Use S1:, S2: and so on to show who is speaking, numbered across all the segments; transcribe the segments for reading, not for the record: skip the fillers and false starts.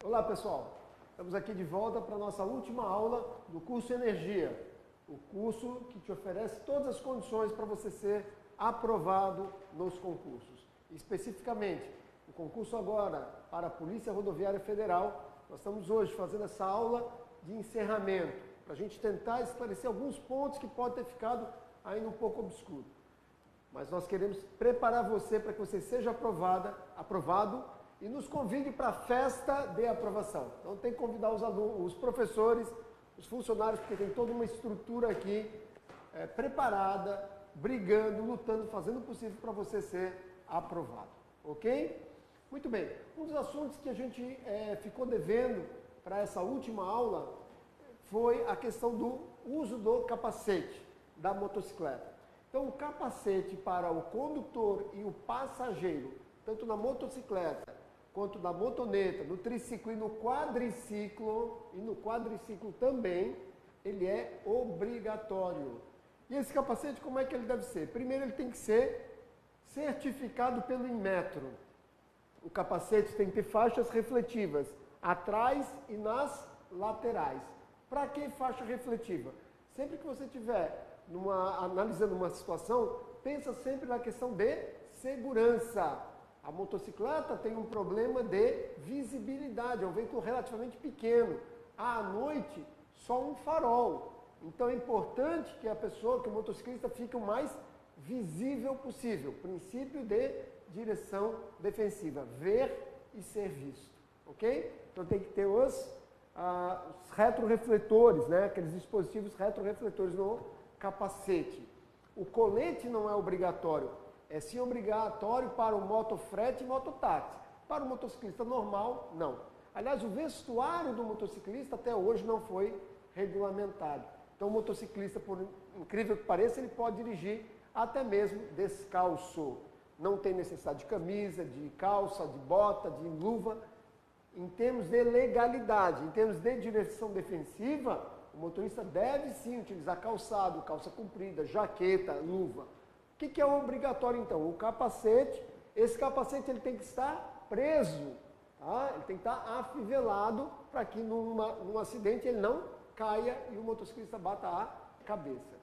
S1: Olá pessoal, estamos aqui de volta para a nossa última aula do curso Energia, o curso que te oferece todas as condições para você ser aprovado nos concursos. Especificamente, o concurso agora para a Polícia Rodoviária Federal, nós estamos hoje fazendo essa aula de encerramento, para a gente tentar esclarecer alguns pontos que podem ter ficado ainda um pouco obscuros. Mas nós queremos preparar você para que você seja aprovado e nos convide para a festa de aprovação. Então tem que convidar os alunos, os professores, os funcionários, porque tem toda uma estrutura aqui preparada, brigando, lutando, fazendo o possível para você ser aprovado. Ok? Muito bem. Um dos assuntos que a gente ficou devendo para essa última aula foi a questão do uso do capacete da motocicleta. Então o capacete para o condutor e o passageiro, tanto na motocicleta, quanto na motoneta, no triciclo e no quadriciclo também, ele é obrigatório. E esse capacete, como é que ele deve ser? Primeiro, ele tem que ser certificado pelo Inmetro. O capacete tem que ter faixas refletivas atrás e nas laterais. Para que faixa refletiva? Sempre que você estiver analisando uma situação, pensa sempre na questão de segurança. A motocicleta tem um problema de visibilidade, é um veículo relativamente pequeno. À noite, só um farol. Então é importante que o motociclista fique o mais visível possível. Princípio de direção defensiva, ver e ser visto. Ok? Então tem que ter os retrorefletores, né? Aqueles dispositivos retrorefletores no capacete. O colete não é obrigatório. É sim obrigatório para o motofrete e mototáxi. Para o motociclista normal, não. Aliás, o vestuário do motociclista até hoje não foi regulamentado. Então o motociclista, por incrível que pareça, ele pode dirigir até mesmo descalço. Não tem necessidade de camisa, de calça, de bota, de luva. Em termos de legalidade, em termos de direção defensiva, o motorista deve sim utilizar calçado, calça comprida, jaqueta, luva. O que é obrigatório então? O capacete, esse capacete ele tem que estar preso, tá? Ele tem que estar afivelado para que num acidente ele não caia e o motociclista bata a cabeça.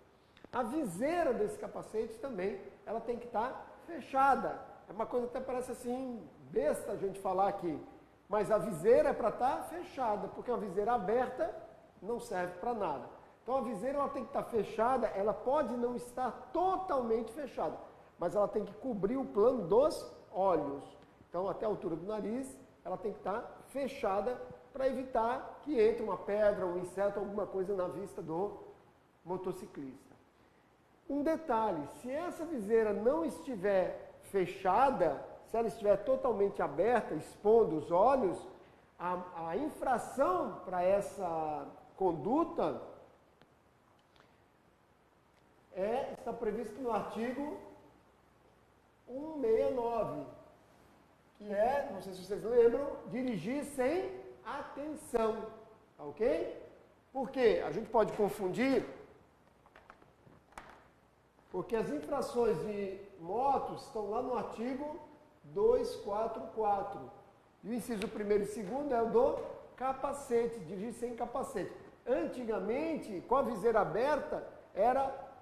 S1: A viseira desse capacete também, ela tem que estar fechada. É uma coisa que até parece assim, besta a gente falar aqui, mas a viseira é para estar fechada, porque uma viseira aberta não serve para nada. Então a viseira ela tem que estar fechada, ela pode não estar totalmente fechada, mas ela tem que cobrir o plano dos olhos. Então até a altura do nariz, ela tem que estar fechada para evitar que entre uma pedra, um inseto, alguma coisa na vista do motociclista. Um detalhe, se essa viseira não estiver fechada, se ela estiver totalmente aberta, expondo os olhos, a infração para essa conduta está previsto no artigo 169, que é, não sei se vocês lembram, dirigir sem atenção, tá ok? Por quê? A gente pode confundir, porque as infrações de motos estão lá no artigo 244, e o inciso 1º e 2º é o do capacete, dirigir sem capacete. Antigamente, com a viseira aberta, era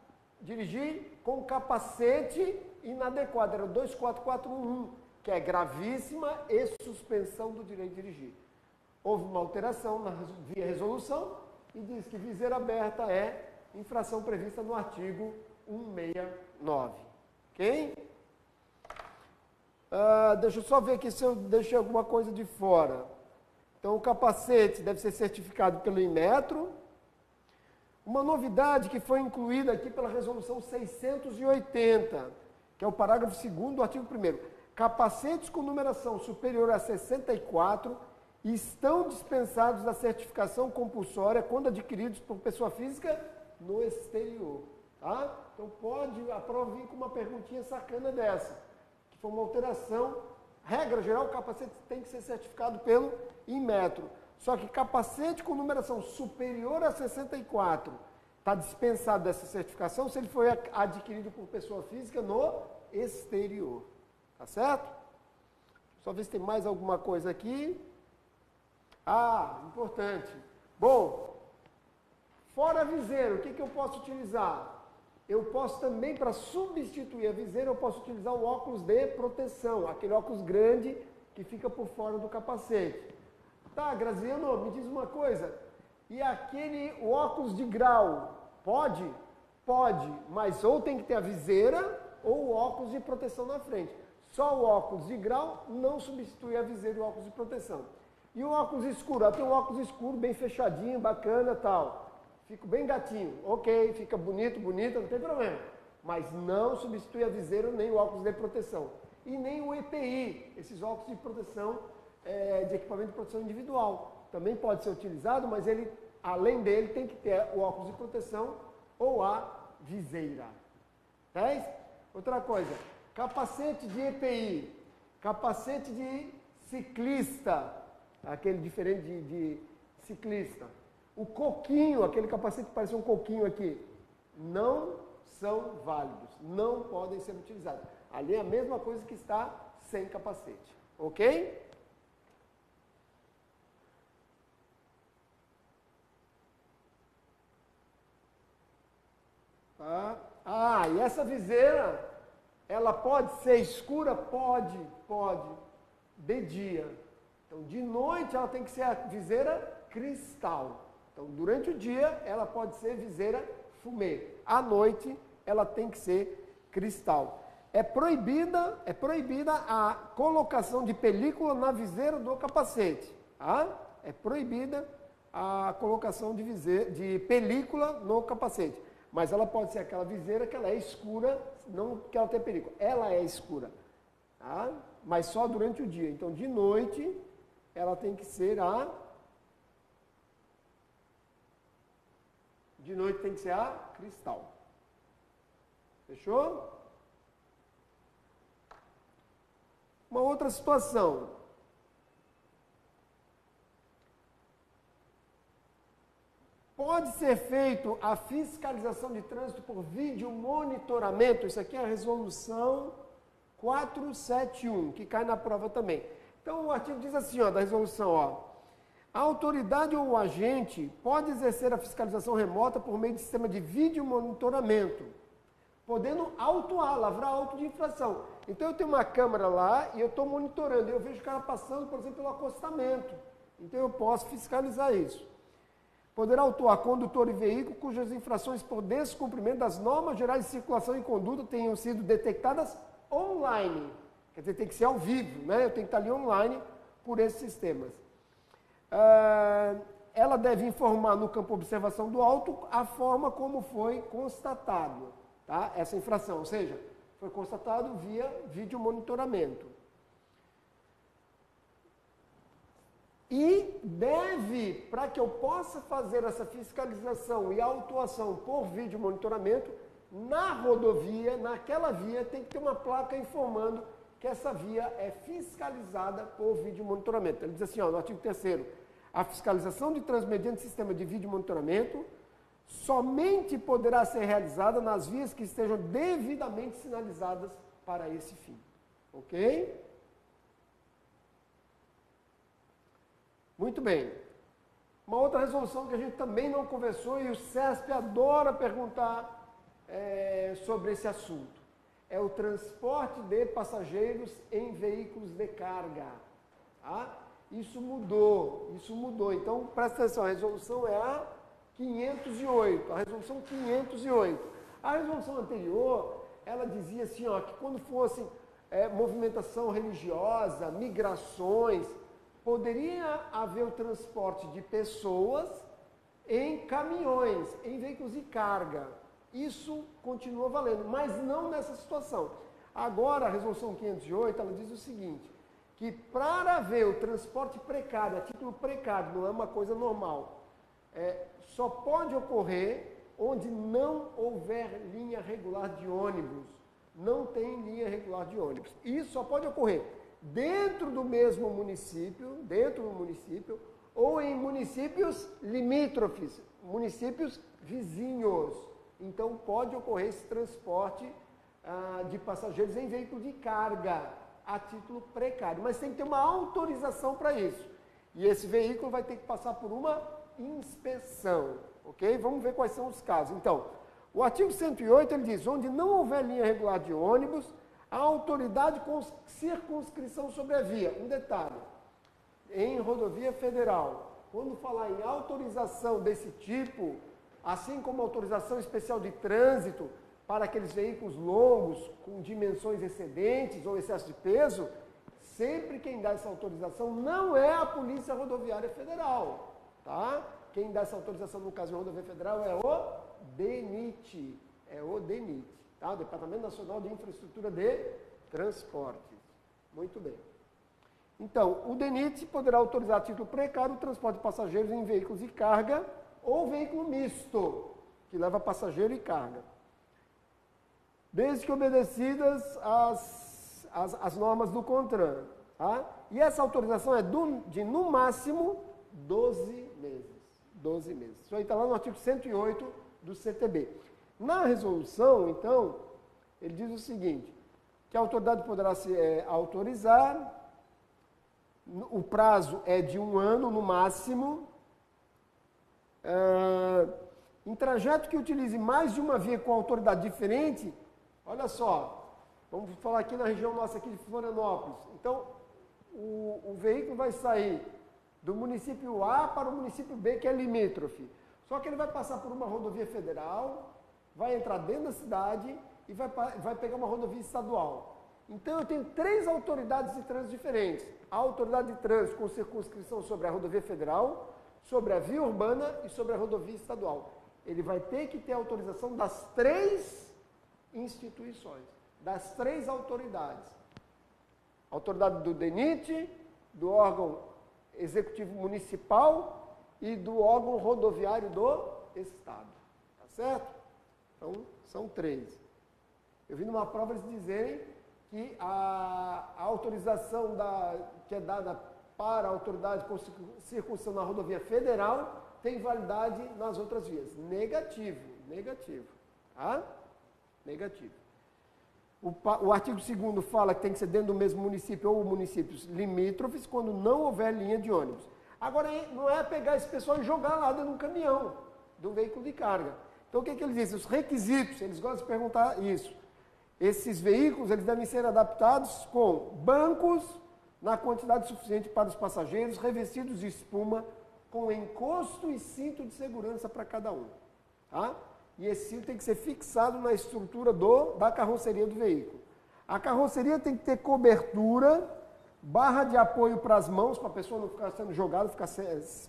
S1: dirigir com capacete inadequado, era o 24411, que é gravíssima e suspensão do direito de dirigir. Houve uma alteração via resolução e diz que viseira aberta é infração prevista no artigo 169. Ok? Deixa eu só ver aqui se eu deixei alguma coisa de fora. Então, o capacete deve ser certificado pelo Inmetro. Uma novidade que foi incluída aqui pela resolução 680, que é o parágrafo 2º do artigo 1º. Capacetes com numeração superior a 64 estão dispensados da certificação compulsória quando adquiridos por pessoa física no exterior. Tá? Então a prova vir com uma perguntinha sacana dessa, que foi uma alteração. Regra geral, o capacete tem que ser certificado pelo Inmetro. Só que capacete com numeração superior a 64 está dispensado dessa certificação se ele foi adquirido por pessoa física no exterior. Tá certo? Só ver se tem mais alguma coisa aqui. Ah, importante. Bom, fora a viseira, o que eu posso utilizar? Eu posso também, para substituir a viseira, eu posso utilizar o óculos de proteção, aquele óculos grande que fica por fora do capacete. Tá, Graziano, me diz uma coisa, e o óculos de grau, pode? Pode, mas ou tem que ter a viseira ou o óculos de proteção na frente. Só o óculos de grau não substitui a viseira e o óculos de proteção. E o óculos escuro? Eu tenho um óculos escuro, bem fechadinho, bacana, tal. Fico bem gatinho. Ok, fica bonito, bonita, não tem problema. Mas não substitui a viseira nem o óculos de proteção. E nem o EPI, esses óculos de proteção, de equipamento de proteção individual. Também pode ser utilizado, mas ele, além dele, tem que ter o óculos de proteção ou a viseira. 10? Outra coisa, capacete de EPI, capacete de ciclista, aquele diferente de ciclista. O coquinho, aquele capacete que parece um coquinho aqui, não são válidos, não podem ser utilizados. Ali é a mesma coisa que está sem capacete, ok? Tá? Ah, e essa viseira, ela pode ser escura? Pode, de dia. Então, de noite, ela tem que ser a viseira cristal. Então, durante o dia, ela pode ser viseira fumê. À noite, ela tem que ser cristal. É proibida a colocação de película na viseira do capacete. Tá? É proibida a colocação de película no capacete. Mas ela pode ser aquela viseira que ela é escura, não que ela tenha película. Ela é escura. Tá? Mas só durante o dia. Então, de noite, ela tem que ser De noite tem que ser a cristal. Fechou? Uma outra situação. Pode ser feito a fiscalização de trânsito por vídeo monitoramento. Isso aqui é a resolução 471, que cai na prova também. Então, o artigo diz assim, ó, da resolução, ó. A autoridade ou o agente pode exercer a fiscalização remota por meio de sistema de vídeo monitoramento, podendo autuar, lavrar auto de infração. Então, eu tenho uma câmera lá e eu estou monitorando. Eu vejo o cara passando, por exemplo, pelo acostamento. Então, eu posso fiscalizar isso. Poderá autuar condutor e veículo cujas infrações por descumprimento das normas gerais de circulação e conduta tenham sido detectadas online. Quer dizer, tem que ser ao vivo, né? Eu tenho que estar ali online por esses sistemas. Ela deve informar no campo observação do auto a forma como foi constatado, tá? Essa infração, ou seja, foi constatado via vídeo monitoramento. E deve, para que eu possa fazer essa fiscalização e autuação por vídeo monitoramento, na rodovia, naquela via, tem que ter uma placa informando que essa via é fiscalizada por vídeo monitoramento. Ele diz assim, ó, no artigo 3º, a fiscalização de trânsito mediante sistema de vídeo monitoramento somente poderá ser realizada nas vias que estejam devidamente sinalizadas para esse fim. Ok? Muito bem. Uma outra resolução que a gente também não conversou e o CESP adora perguntar sobre esse assunto. É o transporte de passageiros em veículos de carga. Tá? Isso mudou. Então, presta atenção, a resolução é a 508, a resolução 508. A resolução anterior, ela dizia assim, ó, que quando fosse movimentação religiosa, migrações, poderia haver o transporte de pessoas em caminhões, em veículos de carga. Isso continua valendo, mas não nessa situação. Agora, a resolução 508, ela diz o seguinte, que para haver o transporte precário, a título precário, não é uma coisa normal, só pode ocorrer onde não houver linha regular de ônibus. Não tem linha regular de ônibus. Isso só pode ocorrer dentro do mesmo município, ou em municípios limítrofes, municípios vizinhos. Então, pode ocorrer esse transporte de passageiros em veículo de carga, a título precário. Mas tem que ter uma autorização para isso. E esse veículo vai ter que passar por uma inspeção, ok? Vamos ver quais são os casos. Então, o artigo 108, ele diz, onde não houver linha regular de ônibus, a autoridade com circunscrição sobre a via. Um detalhe, em rodovia federal, quando falar em autorização desse tipo, assim como autorização especial de trânsito para aqueles veículos longos com dimensões excedentes ou excesso de peso, sempre quem dá essa autorização não é a Polícia Rodoviária Federal, tá? Quem dá essa autorização no caso de rodovia federal é o DENIT, tá? O Departamento Nacional de Infraestrutura de Transportes. Muito bem. Então, o DENIT poderá autorizar a título precário o transporte de passageiros em veículos de carga ou veículo misto, que leva passageiro e carga, desde que obedecidas as normas do CONTRAN. Tá? E essa autorização é de, no máximo, 12 meses. 12 meses. Isso aí está lá no artigo 108 do CTB. Na resolução, então, ele diz o seguinte, que a autoridade poderá se autorizar, o prazo é de 1 ano, no máximo, em trajeto que utilize mais de uma via com autoridade diferente, olha só, vamos falar aqui na região nossa aqui de Florianópolis. Então, o veículo vai sair do município A para o município B, que é limítrofe. Só que ele vai passar por uma rodovia federal, vai entrar dentro da cidade e vai pegar uma rodovia estadual. Então, eu tenho 3 autoridades de trânsito diferentes. A autoridade de trânsito com circunscrição sobre a rodovia federal, sobre a via urbana e sobre a rodovia estadual. Ele vai ter que ter autorização das 3 instituições, das 3 autoridades. Autoridade do DENIT, do órgão executivo municipal e do órgão rodoviário do Estado. Tá certo? Então, são 3. Eu vi numa prova eles dizerem que a autorização que é dada para a autoridade com circuncisão na rodovia federal tem validade nas outras vias. Negativo. Tá? Negativo. O artigo 2º fala que tem que ser dentro do mesmo município ou municípios limítrofes quando não houver linha de ônibus. Agora, não é pegar esse pessoal e jogar lá dentro de um caminhão, de um veículo de carga. Então, o que ele diz? Os requisitos, eles gostam de perguntar isso. Esses veículos, eles devem ser adaptados com bancos na quantidade suficiente para os passageiros, revestidos de espuma, com encosto e cinto de segurança para cada um. Tá? E esse cinto tem que ser fixado na estrutura da carroceria do veículo. A carroceria tem que ter cobertura, barra de apoio para as mãos, para a pessoa não ficar sendo jogada,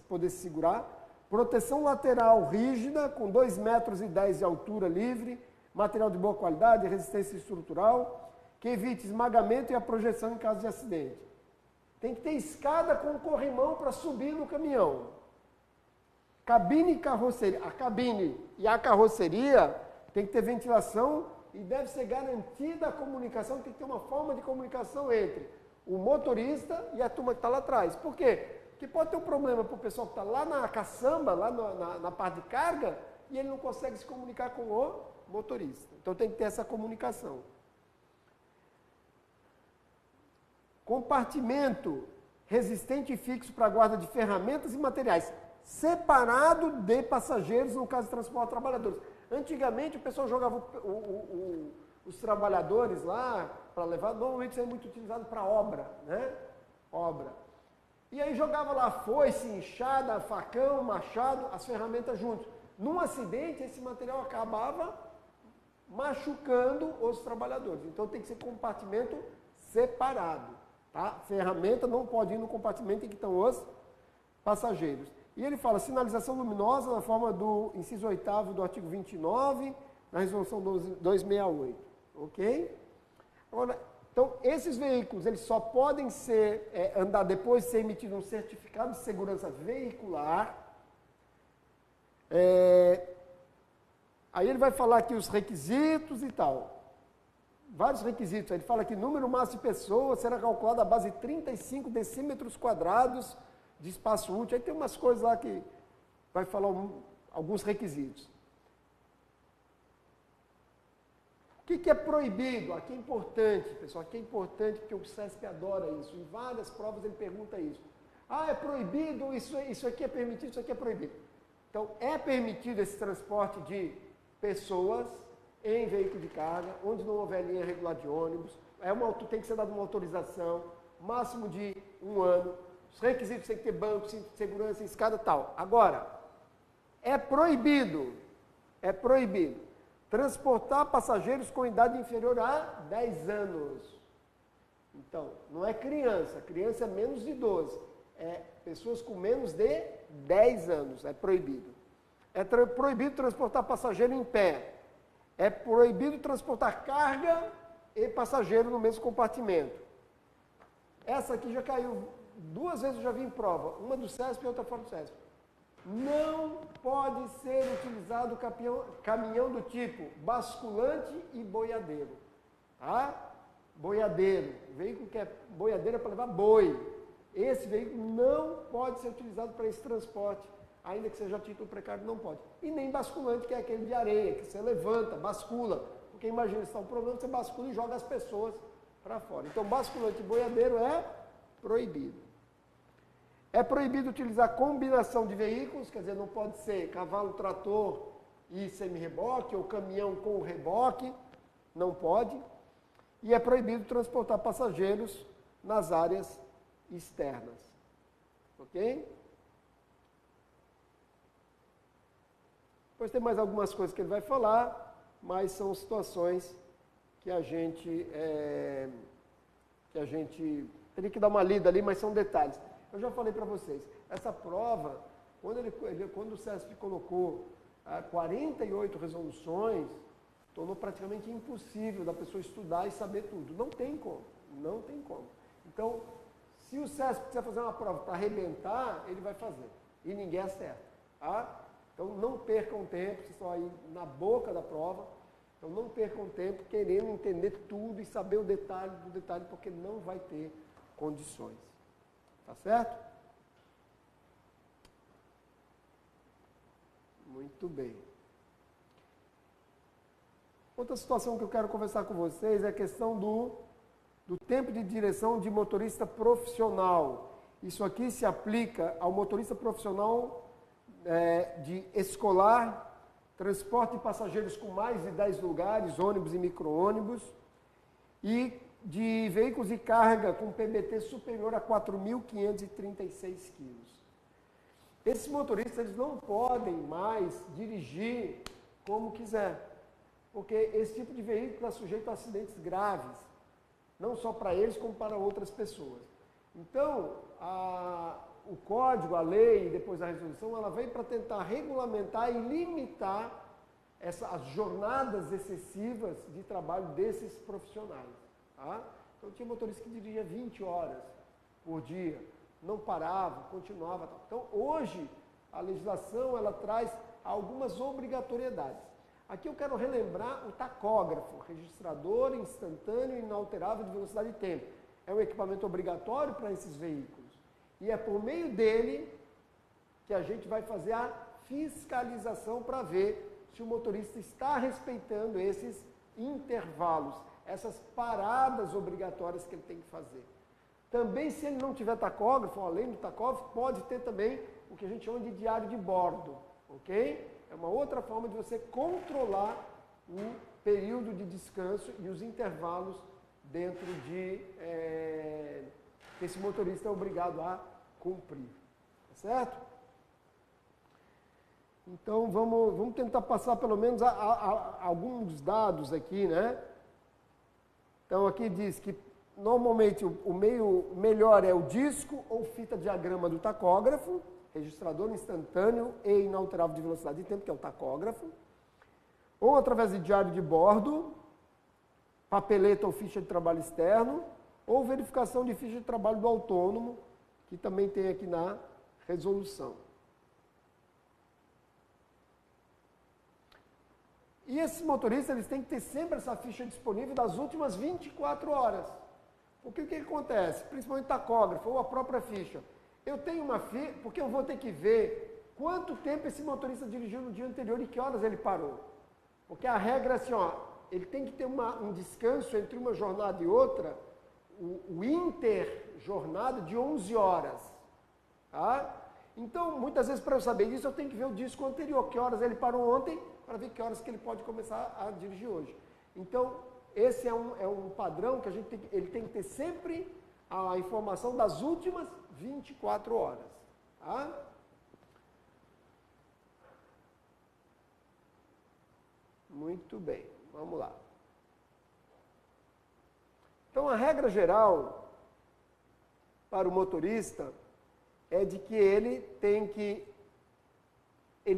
S1: poder se segurar, proteção lateral rígida, com 2,10 metros de altura livre, material de boa qualidade, resistência estrutural, que evite esmagamento e a projeção em caso de acidente. Tem que ter escada com corrimão para subir no caminhão. Cabine e carroceria. A cabine e a carroceria tem que ter ventilação e deve ser garantida a comunicação, tem que ter uma forma de comunicação entre o motorista e a turma que está lá atrás. Por quê? Porque pode ter um problema para o pessoal que está lá na caçamba, lá na parte de carga, e ele não consegue se comunicar com o motorista. Então tem que ter essa comunicação. Compartimento resistente e fixo para guarda de ferramentas e materiais, separado de passageiros no caso de transporte de trabalhadores. Antigamente o pessoal jogava os trabalhadores lá para levar, normalmente isso é muito utilizado para obra, né? Obra. E aí jogava lá foice, enxada, facão, machado, as ferramentas juntos. Num acidente, esse material acabava machucando os trabalhadores. Então tem que ser compartimento separado. Tá? Ferramenta não pode ir no compartimento em que estão os passageiros. E ele fala sinalização luminosa na forma do inciso 8º do artigo 29, na resolução 268. Ok? Agora, então, esses veículos, eles só podem andar depois de ser emitido um certificado de segurança veicular. Aí ele vai falar aqui os requisitos e tal. Vários requisitos. Ele fala que número máximo de pessoas será calculado à base de 35 decímetros quadrados de espaço útil. Aí tem umas coisas lá que vai falar alguns requisitos. O que é proibido? Aqui é importante, pessoal. Aqui é importante porque o SESP adora isso. Em várias provas ele pergunta isso. Ah, é proibido, isso aqui é permitido, isso aqui é proibido. Então, é permitido esse transporte de pessoas em veículo de carga, onde não houver linha regular de ônibus, tem que ser dada uma autorização, máximo de 1 ano, os requisitos têm que ter banco, segurança, escada e tal. Agora, é proibido transportar passageiros com idade inferior a 10 anos. Então, não é criança é menos de 12, é pessoas com menos de 10 anos, é proibido. É proibido transportar passageiro em pé, é proibido transportar carga e passageiro no mesmo compartimento. Essa aqui já caiu 2 vezes, eu já vi em prova, uma do CESP e outra fora do CESP. Não pode ser utilizado caminhão do tipo basculante e boiadeiro. Tá? Boiadeiro, veículo que é boiadeira para levar boi. Esse veículo não pode ser utilizado para esse transporte, ainda que seja a título precário, não pode. E nem basculante, que é aquele de areia, que você levanta, bascula. Porque imagina, se está um problema, você bascula e joga as pessoas para fora. Então, basculante e boiadeiro é proibido. É proibido utilizar combinação de veículos, quer dizer, não pode ser cavalo, trator e semi-reboque, ou caminhão com reboque, não pode. E é proibido transportar passageiros nas áreas externas. Ok? Depois tem mais algumas coisas que ele vai falar, mas são situações que a gente teria que dar uma lida ali, mas são detalhes. Eu já falei para vocês, essa prova, quando o CESP colocou 48 resoluções, tornou praticamente impossível da pessoa estudar e saber tudo. Não tem como. Então, se o CESP quiser fazer uma prova para arrebentar, ele vai fazer. E ninguém acerta. Tá? Então, não percam tempo, vocês estão aí na boca da prova. Então, não percam tempo querendo entender tudo e saber o detalhe do detalhe, porque não vai ter condições. Tá certo? Muito bem. Outra situação que eu quero conversar com vocês é a questão do tempo de direção de motorista profissional. Isso aqui se aplica ao motorista profissional de escolar, transporte de passageiros com mais de 10 lugares, ônibus e micro-ônibus, e de veículos de carga com PBT superior a 4.536 quilos. Esses motoristas eles não podem mais dirigir como quiser, porque esse tipo de veículo está sujeito a acidentes graves, não só para eles, como para outras pessoas. Então, o código, a lei e depois a resolução, ela vem para tentar regulamentar e limitar as jornadas excessivas de trabalho desses profissionais. Tá? Então, tinha motorista que dirigia 20 horas por dia, não parava, continuava. Então, hoje, a legislação ela traz algumas obrigatoriedades. Aqui eu quero relembrar o tacógrafo, registrador instantâneo e inalterável de velocidade e tempo. É um equipamento obrigatório para esses veículos. E é por meio dele que a gente vai fazer a fiscalização para ver se o motorista está respeitando esses intervalos, essas paradas obrigatórias que ele tem que fazer. Também, se ele não tiver tacógrafo, além do tacógrafo, pode ter também o que a gente chama de diário de bordo, ok? É uma outra forma de você controlar o período de descanso e os intervalos dentro de que esse motorista é obrigado a cumprir, tá certo? Então, vamos tentar passar pelo menos alguns dados aqui, né? Então, aqui diz que normalmente o meio melhor é o disco ou fita diagrama do tacógrafo, registrador instantâneo e inalterável de velocidade e tempo, que é o tacógrafo, ou através de diário de bordo, papeleta ou ficha de trabalho externo, ou verificação de ficha de trabalho do autônomo, que também tem aqui na resolução. E esses motoristas, eles têm que ter sempre essa ficha disponível das últimas 24 horas. Porque o que acontece? Principalmente tacógrafo ou a própria ficha. Eu tenho uma ficha, porque eu vou ter que ver quanto tempo esse motorista dirigiu no dia anterior e que horas ele parou. Porque a regra é assim, ó, ele tem que ter um descanso entre uma jornada e outra, o interjornada de 11 horas. Tá? Então, muitas vezes, para eu saber disso, eu tenho que ver o disco anterior, que horas ele parou ontem, para ver que horas que ele pode começar a dirigir hoje. Então, esse é um padrão que ele tem que ter sempre a informação das últimas 24 horas. Tá? Muito bem, vamos lá. Então, a regra geral para o motorista é de que ele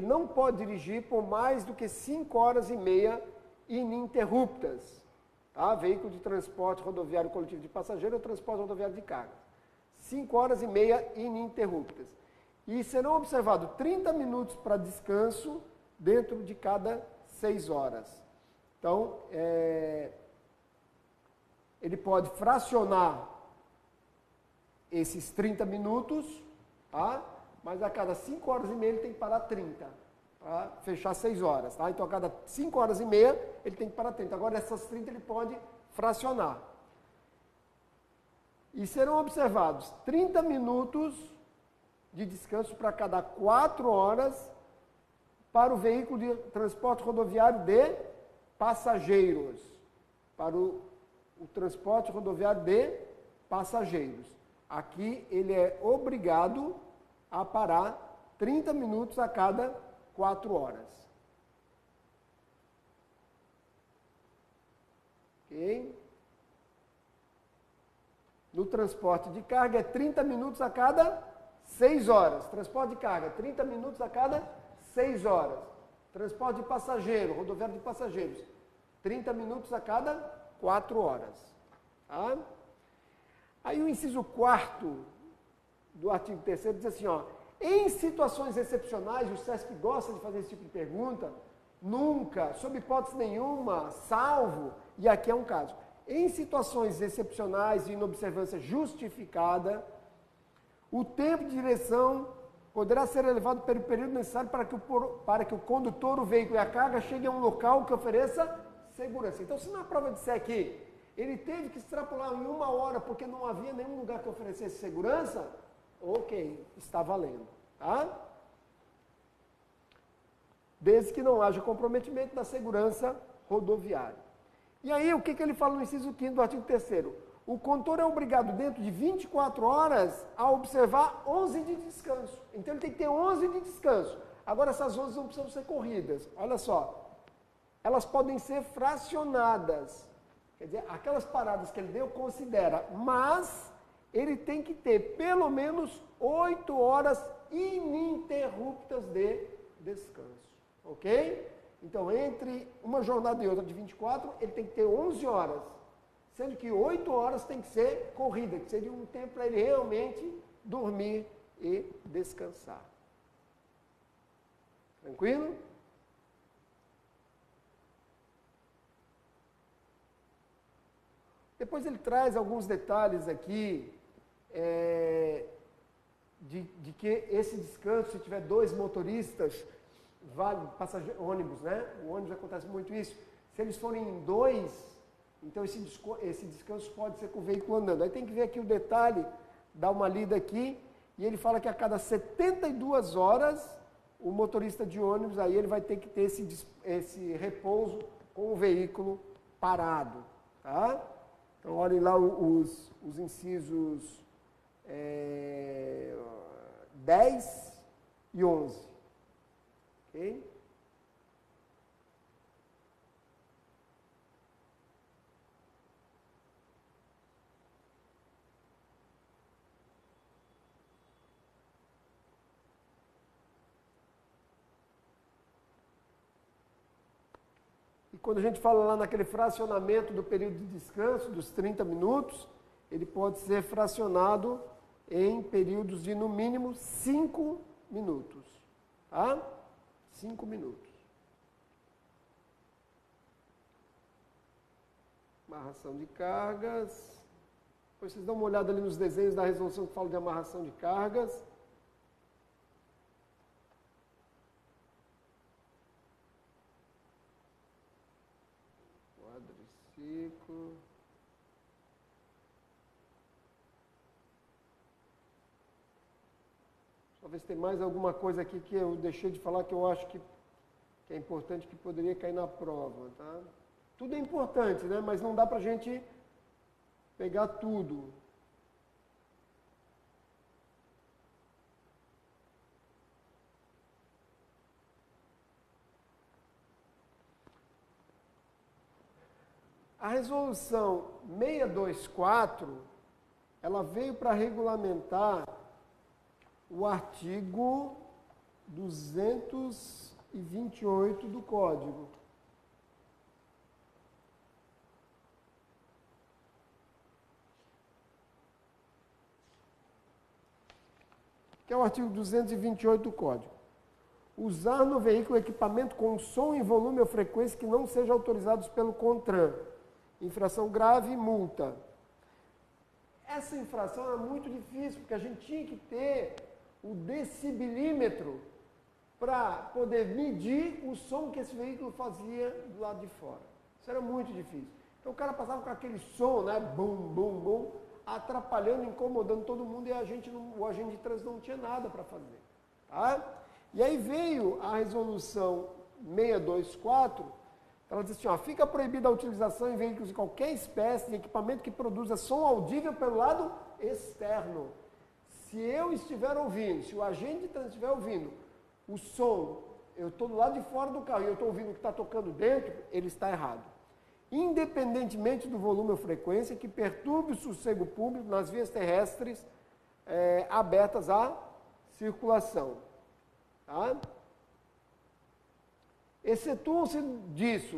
S1: não pode dirigir por mais do que 5 horas e meia ininterruptas. Tá? Veículo de transporte rodoviário coletivo de passageiro ou transporte rodoviário de carga. 5 horas e meia ininterruptas. E serão observados 30 minutos para descanso dentro de cada 6 horas. Então, ele pode fracionar esses 30 minutos, tá? Mas a cada 5 horas e meia ele tem que parar 30, para fechar 6 horas. Tá? Então, a cada 5 horas e meia ele tem que parar 30. Agora, essas 30 ele pode fracionar. E serão observados 30 minutos de descanso para cada 4 horas para o veículo de transporte rodoviário de passageiros. Para o transporte rodoviário de passageiros. Aqui ele é obrigado a parar 30 minutos a cada 4 horas. Ok? No transporte de carga é 30 minutos a cada 6 horas. Transporte de carga, 30 minutos a cada 6 horas. Transporte de passageiro, rodoviário de passageiros, 30 minutos a cada 4 horas. Tá? Aí o inciso 4º do artigo 3º diz assim, ó, em situações excepcionais, o SESC gosta de fazer esse tipo de pergunta, nunca, sob hipótese nenhuma, salvo, e aqui é um caso, em situações excepcionais e inobservância justificada, o tempo de direção poderá ser elevado pelo período necessário para que o condutor, o veículo e a carga cheguem a um local que ofereça segurança. Então, se na prova disser que ele teve que extrapolar em 1 hora porque não havia nenhum lugar que oferecesse segurança, ok, está valendo. Tá? Desde que não haja comprometimento da segurança rodoviária. E aí, o que ele fala no inciso 5º do artigo 3º? O condutor é obrigado, dentro de 24 horas, a observar 11 de descanso. Então, ele tem que ter 11 de descanso. Agora, essas 11 não precisam ser corridas. Olha só. Elas podem ser fracionadas. Quer dizer, aquelas paradas que ele deu, considera. Mas, ele tem que ter pelo menos 8 horas ininterruptas de descanso. Ok? Então, entre uma jornada e outra de 24, ele tem que ter 11 horas. Sendo que 8 horas tem que ser corrida, que seria um tempo para ele realmente dormir e descansar. Tranquilo? Depois ele traz alguns detalhes aqui, de que esse descanso, se tiver 2 motoristas, vale ônibus, né? O ônibus acontece muito isso. Se eles forem em 2, então esse descanso pode ser com o veículo andando. Aí tem que ver aqui o detalhe, dá uma lida aqui, e ele fala que a cada 72 horas, o motorista de ônibus, aí ele vai ter que ter esse repouso com o veículo parado. Tá? Então olhem lá os incisos 10 e 11. Ok? E quando a gente fala lá naquele fracionamento do período de descanso, dos 30 minutos, ele pode ser fracionado em períodos de, no mínimo, 5 minutos. Tá? 5 minutos. Amarração de cargas. Depois vocês dão uma olhada ali nos desenhos da resolução que fala de amarração de cargas. Quadriciclo. ver se tem mais alguma coisa aqui que eu deixei de falar que eu acho que é importante, que poderia cair na prova, tá? Tudo é importante, né? Mas não dá pra gente pegar tudo. A resolução 624, ela veio para regulamentar o artigo 228 do Código. Que é o artigo 228 do Código. Usar no veículo equipamento com som em volume ou frequência que não sejam autorizados pelo CONTRAN. Infração grave e multa. Essa infração é muito difícil, porque a gente tinha que ter o decibelímetro para poder medir o som que esse veículo fazia do lado de fora. Isso era muito difícil. Então o cara passava com aquele som, né, bum, bum, bum, atrapalhando, incomodando todo mundo, e o agente de trânsito não tinha nada para fazer. Tá? E aí veio a resolução 624, ela diz assim, ó, fica proibida a utilização em veículos de qualquer espécie de equipamento que produza som audível pelo lado externo. Se eu estiver ouvindo, se o agente de trânsito estiver ouvindo o som, eu estou do lado de fora do carro e eu estou ouvindo o que está tocando dentro, ele está errado. Independentemente do volume ou frequência que perturbe o sossego público nas vias terrestres abertas à circulação. Tá? Excetuam-se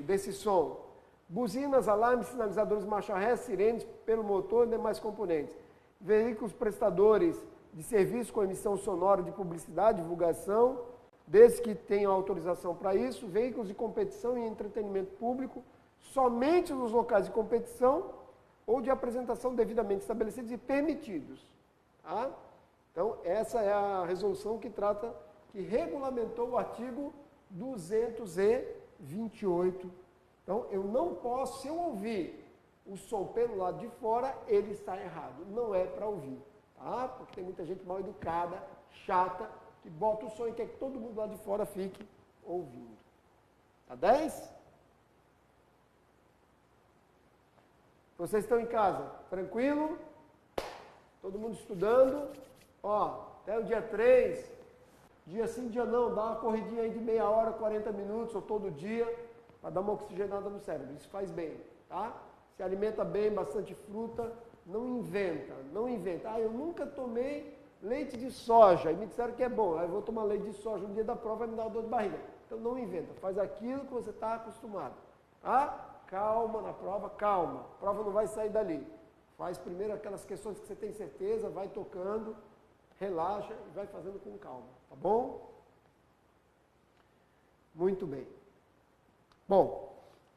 S1: desse som, buzinas, alarmes, sinalizadores, marcha ré, sirenes pelo motor e demais componentes, veículos prestadores de serviço com emissão sonora de publicidade, divulgação, desde que tenham autorização para isso, veículos de competição e entretenimento público, somente nos locais de competição ou de apresentação devidamente estabelecidos e permitidos. Tá? Então, essa é a resolução que regulamentou o artigo 228. Então, eu não posso, se eu ouvir o som pelo lado de fora, ele está errado. Não é para ouvir, tá? Porque tem muita gente mal educada, chata, que bota o som e quer que todo mundo lá de fora fique ouvindo. Tá 10? Vocês estão em casa, tranquilo? Todo mundo estudando? Ó, até o dia 3, dia sim, dia não, dá uma corridinha aí de meia hora, 40 minutos, ou todo dia, para dar uma oxigenada no cérebro. Isso faz bem, tá? Se alimenta bem, bastante fruta, não inventa. Ah, eu nunca tomei leite de soja, e me disseram que é bom, aí eu vou tomar leite de soja no dia da prova, vai me dar uma dor de barriga. Então não inventa, faz aquilo que você está acostumado, tá? Calma na prova, calma, a prova não vai sair dali. Faz primeiro aquelas questões que você tem certeza, vai tocando, relaxa e vai fazendo com calma, tá bom? Muito bem. Bom,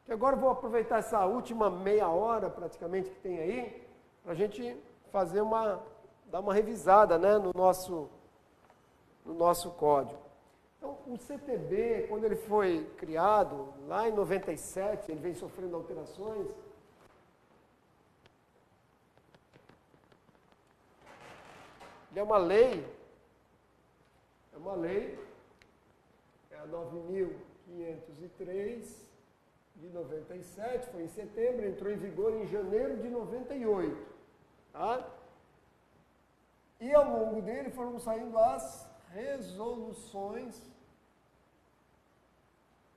S1: agora eu vou aproveitar essa última meia hora praticamente que tem aí, para a gente fazer dar uma revisada, né, no nosso código. Então, o CTB, quando ele foi criado, lá em 97, ele vem sofrendo alterações. Ele é uma lei, é a 9.503 de 97, foi em setembro, entrou em vigor em janeiro de 98. Tá? E ao longo dele foram saindo as resoluções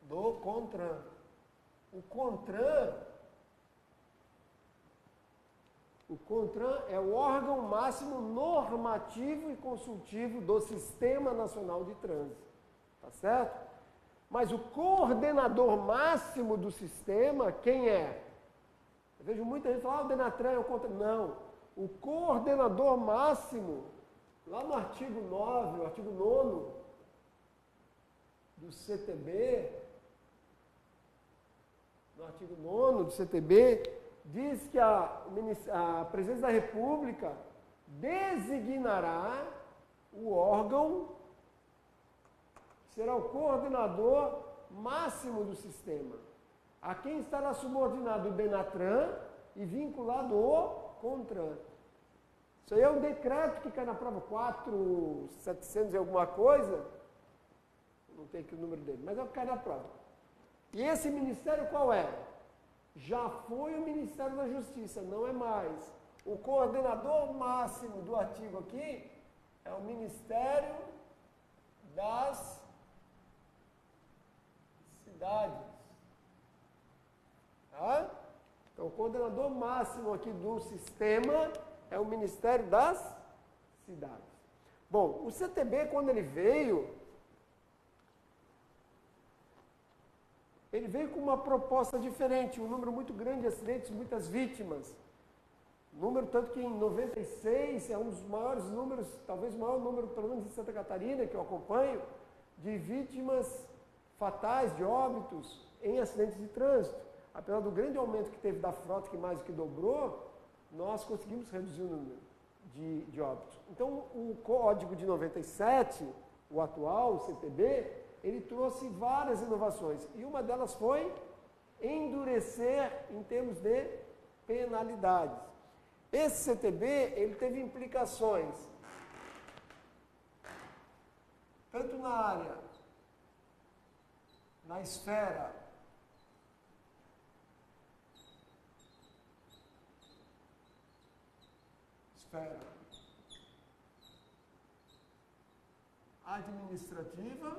S1: do CONTRAN. O CONTRAN é o órgão máximo normativo e consultivo do Sistema Nacional de Trânsito. Tá certo? Mas o coordenador máximo do sistema, quem é? Eu vejo muita gente falar, o Denatran é o CONTRAN. Não. O coordenador máximo, lá no artigo 9, o artigo 9 do CTB, no artigo 9 do CTB, diz que a Presidência da República designará o órgão que será o coordenador máximo do sistema, a quem estará subordinado o Denatran e vinculado o CONTRAN. Isso aí é um decreto que cai na prova 4.700 e alguma coisa. Não tem aqui o número dele, mas é o que cai na prova. E esse ministério qual é? Já foi o Ministério da Justiça, não é mais. O coordenador máximo do artigo aqui é o Ministério das Cidades. Tá? Então, o coordenador máximo aqui do sistema é o Ministério das Cidades. Bom, o CTB, quando ele veio com uma proposta diferente, um número muito grande de acidentes, muitas vítimas. Número tanto que em 96 é um dos maiores números, talvez o maior número, pelo menos em Santa Catarina, que eu acompanho, de vítimas fatais, de óbitos em acidentes de trânsito. Apesar do grande aumento que teve da frota, que mais do que dobrou, nós conseguimos reduzir o número de óbitos. Então, o Código de 97, o atual, o CTB, ele trouxe várias inovações. E uma delas foi endurecer em termos de penalidades. Esse CTB, ele teve implicações tanto na área, na esfera administrativa,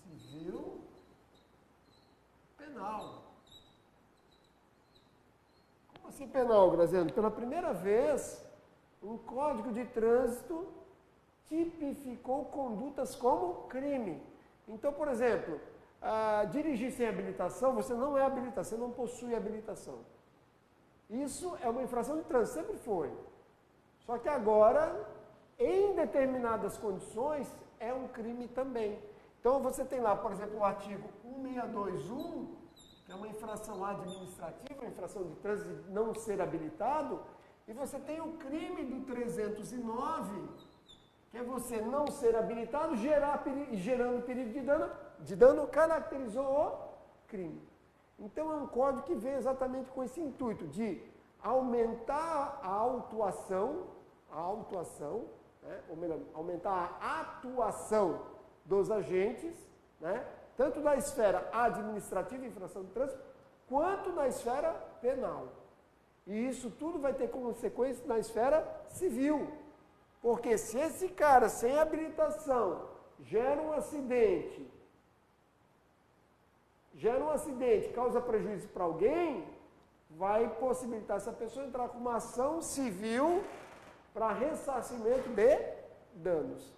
S1: civil, penal. Como assim penal, Graziano? Pela primeira vez, um código de trânsito tipificou condutas como crime. Então, por exemplo, dirigir sem habilitação, você não é habilitado, você não possui habilitação. Isso é uma infração de trânsito, sempre foi. Só que agora, em determinadas condições, é um crime também. Então, você tem lá, por exemplo, o artigo 1621, que é uma infração administrativa, uma infração de trânsito de não ser habilitado, e você tem o crime do 309, que é você não ser habilitado, gerando perigo de dano, caracterizou o crime. Então, é um código que veio exatamente com esse intuito de aumentar a autuação, né? Ou melhor, aumentar a atuação dos agentes, né? Tanto na esfera administrativa, infração de trânsito, quanto na esfera penal. E isso tudo vai ter consequências na esfera civil. Porque se esse cara sem habilitação gera um acidente, causa prejuízo para alguém, vai possibilitar essa pessoa entrar com uma ação civil para ressarcimento de danos.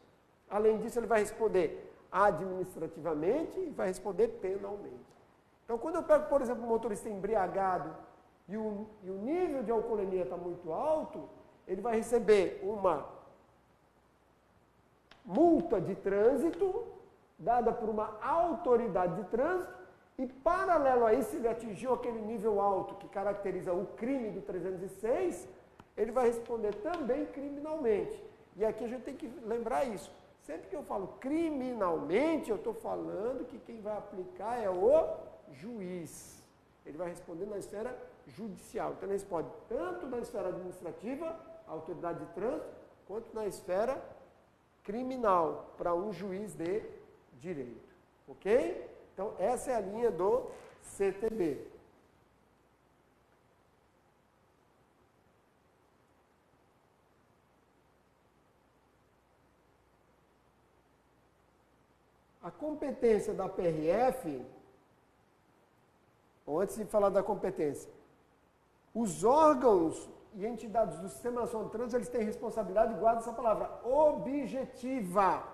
S1: Além disso, ele vai responder administrativamente e vai responder penalmente. Então, quando eu pego, por exemplo, um motorista embriagado e o nível de alcoolemia está muito alto, ele vai receber uma multa de trânsito dada por uma autoridade de trânsito e, paralelo a isso, ele atingiu aquele nível alto que caracteriza o crime do 306, ele vai responder também criminalmente. E aqui a gente tem que lembrar isso. Sempre que eu falo criminalmente, eu estou falando que quem vai aplicar é o juiz. Ele vai responder na esfera judicial. Então, ele responde tanto na esfera administrativa, a autoridade de trânsito, quanto na esfera criminal, para um juiz de direito. Ok? Então, essa é a linha do CTB. A competência da PRF, antes de falar da competência, os órgãos e entidades do Sistema Nacional de Trânsito, eles têm responsabilidade, guarda essa palavra, objetiva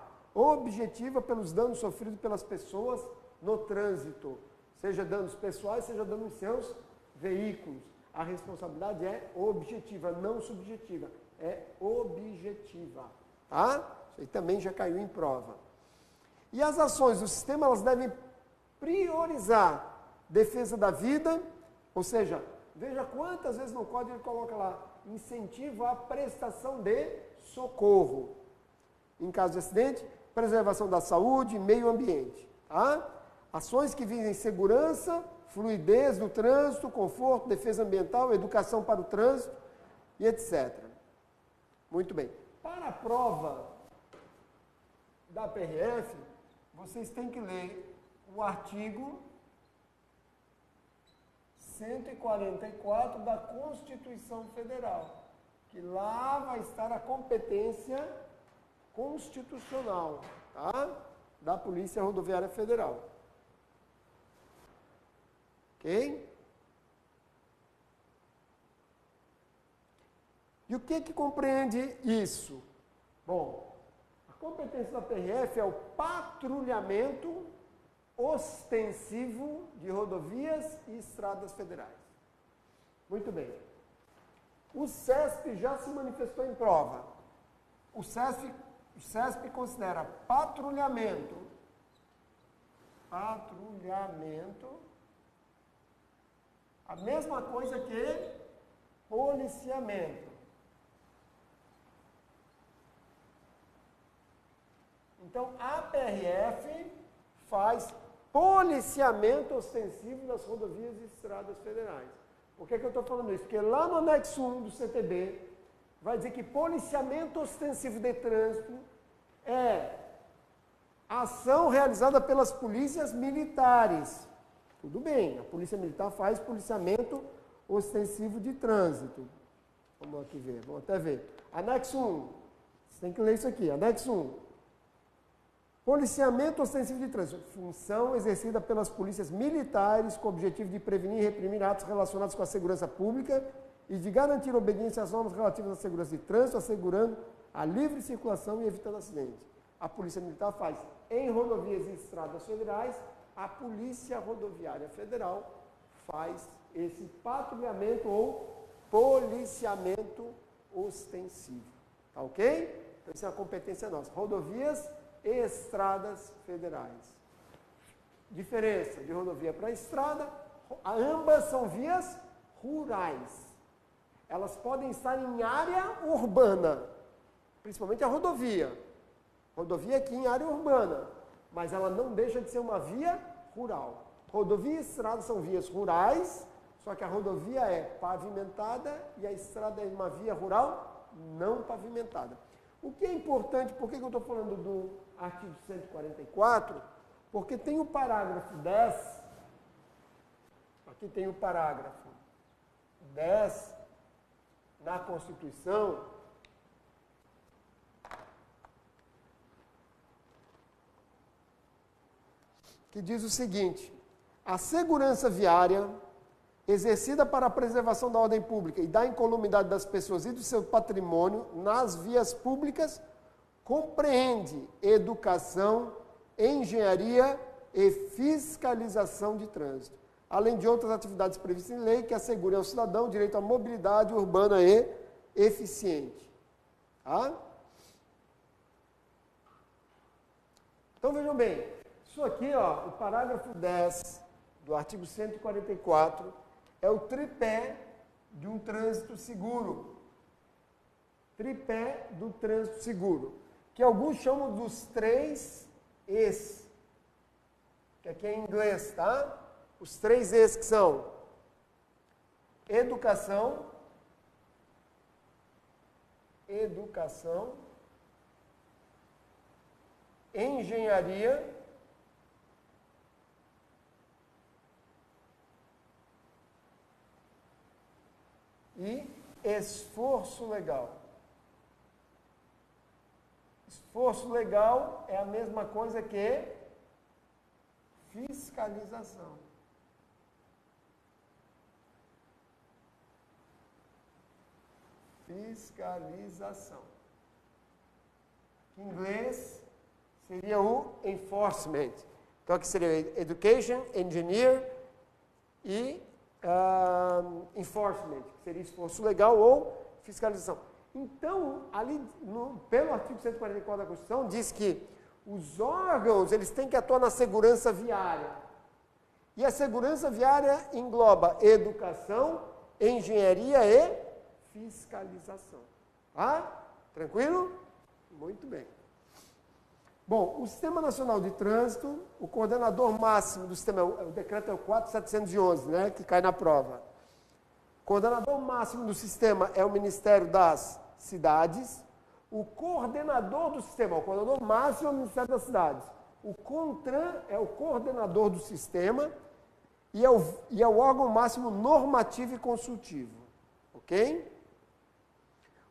S1: pelos danos sofridos pelas pessoas no trânsito, seja danos pessoais, seja danos em seus veículos. A responsabilidade é objetiva, não subjetiva, é objetiva, tá? Isso aí também já caiu em prova. E as ações do sistema, elas devem priorizar defesa da vida, ou seja, veja quantas vezes no código ele coloca lá, incentivo à prestação de socorro. Em caso de acidente, preservação da saúde e meio ambiente. Tá? Ações que visem segurança, fluidez do trânsito, conforto, defesa ambiental, educação para o trânsito e etc. Muito bem. Para a prova da PRF, vocês têm que ler o artigo 144 da Constituição Federal, que lá vai estar a competência constitucional, tá? Da Polícia Rodoviária Federal. Ok? E o que compreende isso? Bom, a competência da PRF é o patrulhamento ostensivo de rodovias e estradas federais. Muito bem. O CESP já se manifestou em prova. O CESP considera patrulhamento a mesma coisa que policiamento. Então, a PRF faz policiamento ostensivo nas rodovias e estradas federais. Por que eu estou falando isso? Porque lá no anexo 1 do CTB, vai dizer que policiamento ostensivo de trânsito é ação realizada pelas polícias militares. Tudo bem, a polícia militar faz policiamento ostensivo de trânsito. Vamos aqui ver, vamos até ver. Anexo 1, você tem que ler isso aqui, anexo 1. Policiamento ostensivo de trânsito, função exercida pelas polícias militares com o objetivo de prevenir e reprimir atos relacionados com a segurança pública e de garantir a obediência às normas relativas à segurança de trânsito, assegurando a livre circulação e evitando acidentes. A Polícia Militar faz em rodovias e estradas federais, a Polícia Rodoviária Federal faz esse patrulhamento ou policiamento ostensivo. Tá ok? Então, isso é uma competência nossa. Rodovias e estradas federais. Diferença de rodovia para estrada, ambas são vias rurais. Elas podem estar em área urbana, principalmente a rodovia. Rodovia aqui em área urbana, mas ela não deixa de ser uma via rural. Rodovia e estrada são vias rurais, só que a rodovia é pavimentada e a estrada é uma via rural não pavimentada. O que é importante, por que eu estou falando do artigo 144? Porque tem o parágrafo 10, aqui tem o parágrafo 10 na Constituição, que diz o seguinte: a segurança viária exercida para a preservação da ordem pública e da incolumidade das pessoas e do seu patrimônio nas vias públicas compreende educação, engenharia e fiscalização de trânsito, além de outras atividades previstas em lei que assegurem ao cidadão direito à mobilidade urbana e eficiente. Tá? Então vejam bem, isso aqui, ó, o parágrafo 10 do artigo 144 é o tripé de um trânsito seguro. Tripé do trânsito seguro, que alguns chamam dos 3 Es, que aqui é em inglês, tá? Os 3 Es que são educação, engenharia e esforço legal. Esforço legal é a mesma coisa que fiscalização. Fiscalização. Em inglês seria o enforcement. Então aqui seria education, engineer e enforcement, que seria esforço legal ou fiscalização. Então, ali, pelo artigo 144 da Constituição, diz que os órgãos eles têm que atuar na segurança viária. E a segurança viária engloba educação, engenharia e fiscalização. Tá? Tranquilo? Muito bem. Bom, o Sistema Nacional de Trânsito, o coordenador máximo do sistema, o decreto é o 4711, né, que cai na prova. O coordenador máximo do sistema é o Ministério das Cidades. O coordenador do sistema, o coordenador máximo é o Ministério das Cidades. O CONTRAN é o coordenador do sistema e é o órgão máximo normativo e consultivo. Ok?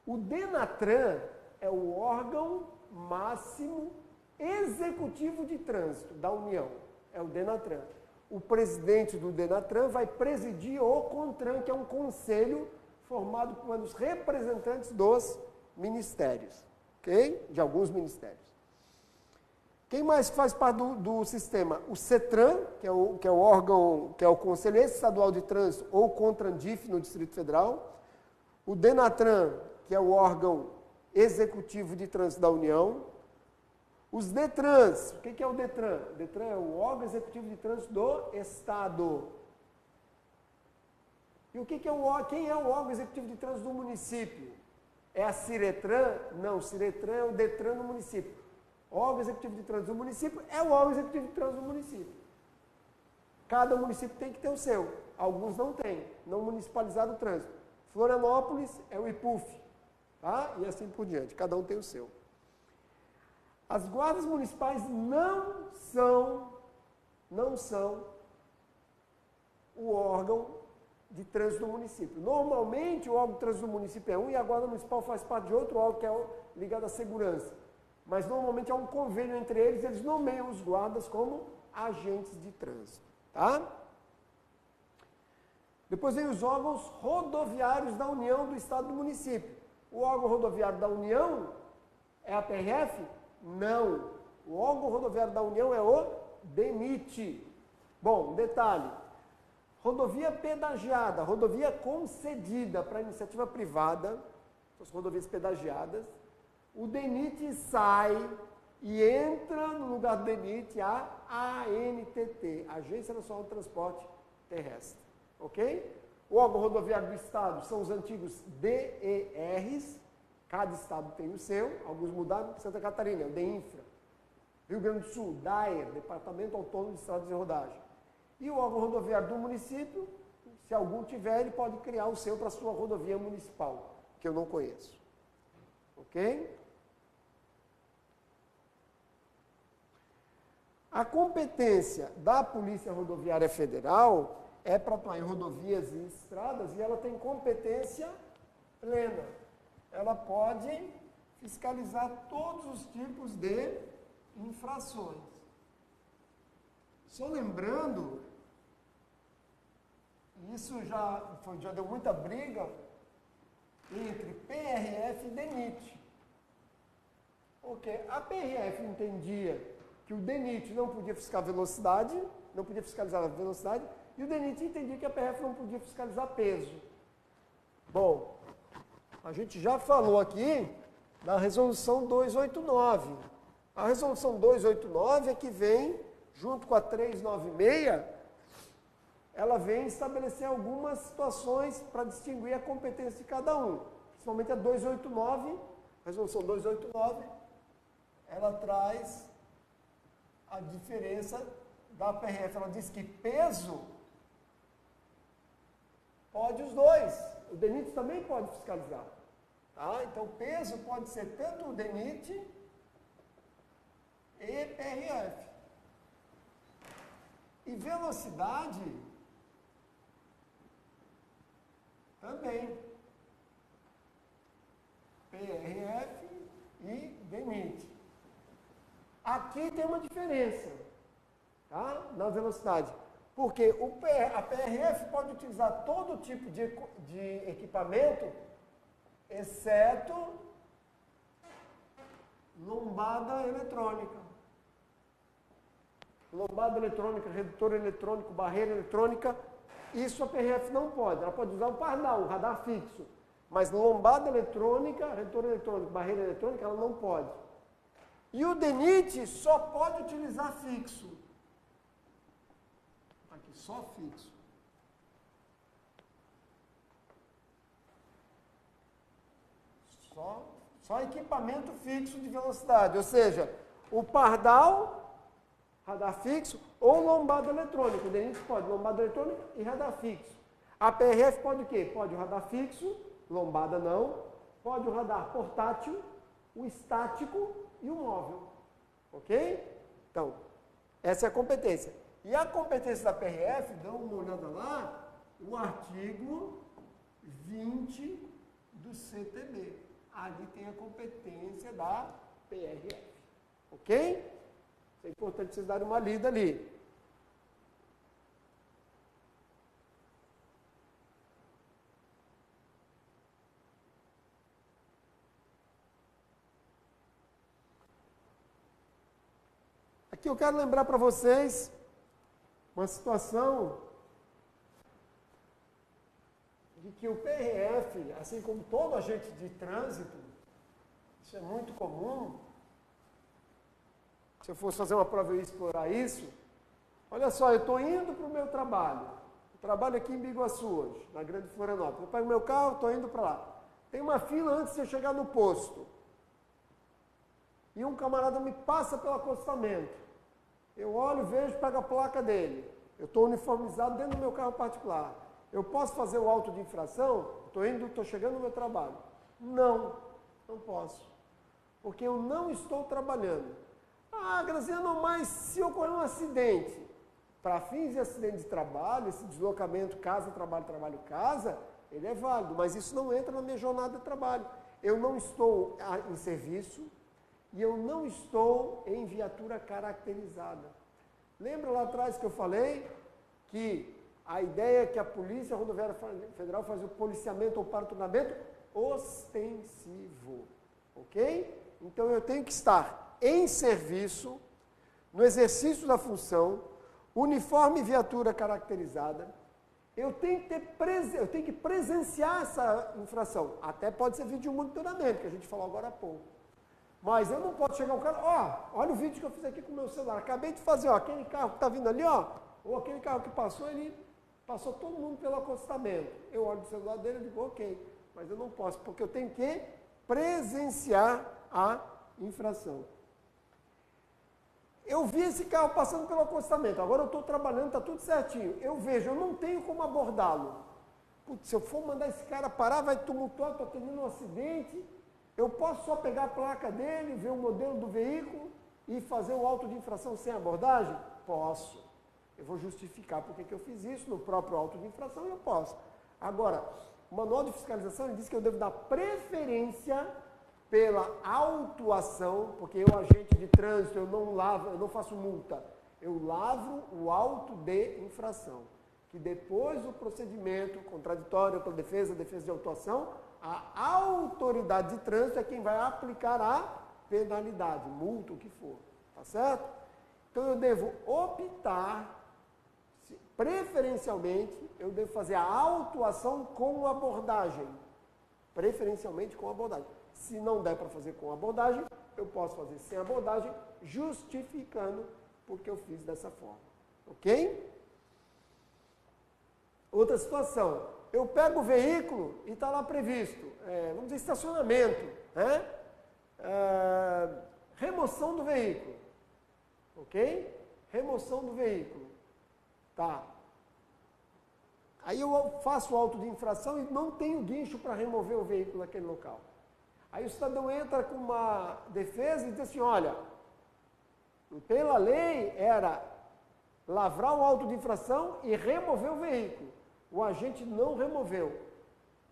S1: O DENATRAN é o órgão máximo executivo de trânsito da União. É o DENATRAN. O presidente do DENATRAN vai presidir o CONTRAN, que é um conselho formado pelos representantes dos ministérios. Ok? De alguns ministérios. Quem mais faz parte do sistema? O CETRAN, que é o órgão, que é o Conselho Estadual de Trânsito, ou CONTRANDIF no Distrito Federal. O DENATRAN, que é o órgão executivo de trânsito da União. Os DETRANs, o que é o DETRAN? O DETRAN é o órgão executivo de trânsito do Estado. E quem é o órgão executivo de trânsito do município? É a CIRETRAN? Não, o CIRETRAN é o DETRAN no município. O órgão executivo de trânsito do município é o órgão executivo de trânsito do município. Cada município tem que ter o seu. Alguns não têm, não municipalizaram o trânsito. Florianópolis é o IPUF, tá? E assim por diante, cada um tem o seu. As guardas municipais não são o órgão de trânsito do município. Normalmente, o órgão de trânsito do município é um e a guarda municipal faz parte de outro órgão que é ligado à segurança. Mas, normalmente, há um convênio entre eles nomeiam os guardas como agentes de trânsito. Tá? Depois vem os órgãos rodoviários da União, do Estado e do município. O órgão rodoviário da União é a PRF? Não. O órgão rodoviário da União é o DENIT. Bom, detalhe. Rodovia pedagiada, rodovia concedida para iniciativa privada, as rodovias pedagiadas, o DENIT sai e entra no lugar do DENIT a ANTT, Agência Nacional de Transporte Terrestre. Ok? O órgão rodoviário do Estado são os antigos DERs, cada estado tem o seu, alguns mudaram, Santa Catarina, é o DEINFRA. Rio Grande do Sul, DAER, Departamento Autônomo de Estradas de Rodagem. E o órgão rodoviário do município, se algum tiver, ele pode criar o seu para a sua rodovia municipal, que eu não conheço. Ok? A competência da Polícia Rodoviária Federal é para atuar em rodovias e estradas e ela tem competência plena. Ela pode fiscalizar todos os tipos de infrações. Só lembrando, isso já deu muita briga entre PRF e DENIT. Porque a PRF entendia que o DENIT não podia fiscalizar a velocidade, e o DENIT entendia que a PRF não podia fiscalizar peso. Bom, a gente já falou aqui da resolução 289. A resolução 289 é que vem, junto com a 396, ela vem estabelecer algumas situações para distinguir a competência de cada um. Principalmente a 289, a resolução 289, ela traz a diferença da PRF. Ela diz que peso pode os dois. O DENIT também pode fiscalizar. Tá? Então, peso pode ser tanto o DENIT e PRF. E velocidade também. PRF e DENIT. Aqui tem uma diferença, tá? Na velocidade. Porque a PRF pode utilizar todo tipo de equipamento, exceto lombada eletrônica. Lombada eletrônica, redutor eletrônico, barreira eletrônica, isso a PRF não pode. Ela pode usar o pardal, o radar fixo. Mas lombada eletrônica, redutor eletrônico, barreira eletrônica, ela não pode. E o DENIT só pode utilizar fixo. Aqui, só fixo. Só equipamento fixo de velocidade. Ou seja, O pardal, radar fixo, ou lombada eletrônica. O DENIT pode lombada eletrônica e radar fixo. A PRF pode o quê? Pode o radar fixo, lombada não. Pode o radar portátil, o estático e o móvel. Ok? Então, essa é a competência. E a competência da PRF, dá uma olhada lá, o artigo 20 do CTB. Ali tem a competência da PRF. Ok? É importante vocês darem uma lida ali. Aqui eu quero lembrar para vocês uma situação de que o PRF, assim como todo agente de trânsito, isso é muito comum. Se eu fosse fazer uma prova eu ia explorar isso. Olha só, eu estou indo para o meu trabalho. Eu trabalho aqui em Biguaçu hoje, na Grande Florianópolis. Eu pego meu carro, estou indo para lá. Tem uma fila antes de eu chegar no posto. E um camarada me passa pelo acostamento. Eu olho, vejo, pego a placa dele. Eu estou uniformizado dentro do meu carro particular. Eu posso fazer o auto de infração? Estou chegando no meu trabalho. Não posso. Porque eu não estou trabalhando. Ah, Graziano, mas se ocorrer um acidente, para fins de acidente de trabalho, esse deslocamento casa, trabalho, trabalho, casa, ele é válido, mas isso não entra na minha jornada de trabalho. Eu não estou em serviço e eu não estou em viatura caracterizada. Lembra lá atrás que eu falei que a ideia é que a Polícia Rodoviária Federal faz o policiamento ou patrulhamento ostensivo, ok? Então eu tenho que estar em serviço, no exercício da função, uniforme e viatura caracterizada. Eu tenho que presenciar essa infração. Até pode ser vídeo de monitoramento, que a gente falou agora há pouco. Mas eu não posso chegar um cara, olha o vídeo que eu fiz aqui com o meu celular. Acabei de fazer, aquele carro que está vindo ali, ou aquele carro que passou, ele passou todo mundo pelo acostamento. Eu olho o celular dele e digo, ok, mas eu não posso, porque eu tenho que presenciar a infração. Eu vi esse carro passando pelo acostamento, agora eu estou trabalhando, está tudo certinho. Eu vejo, eu não tenho como abordá-lo. Putz, se eu for mandar esse cara parar, vai tumultuar, estou tendo um acidente. Eu posso só pegar a placa dele, ver o modelo do veículo e fazer o auto de infração sem abordagem? Posso. Eu vou justificar porque que eu fiz isso no próprio auto de infração e eu posso. Agora, o manual de fiscalização diz que eu devo dar preferência pela autuação, porque eu, agente de trânsito, eu não faço multa, eu lavro o auto de infração, que depois do procedimento contraditório pela defesa de autuação, a autoridade de trânsito é quem vai aplicar a penalidade, multa, o que for, tá certo? Então eu devo optar, preferencialmente, eu devo fazer a autuação com abordagem, preferencialmente com abordagem. Se não der para fazer com abordagem, eu posso fazer sem abordagem, justificando porque eu fiz dessa forma. Ok? Outra situação. Eu pego o veículo e está lá previsto, vamos dizer, estacionamento, né? Remoção do veículo. Ok? Remoção do veículo. Tá. Aí eu faço o auto de infração e não tenho guincho para remover o veículo naquele local. Aí o cidadão entra com uma defesa e diz assim, olha, pela lei era lavrar o auto de infração e remover o veículo. O agente não removeu.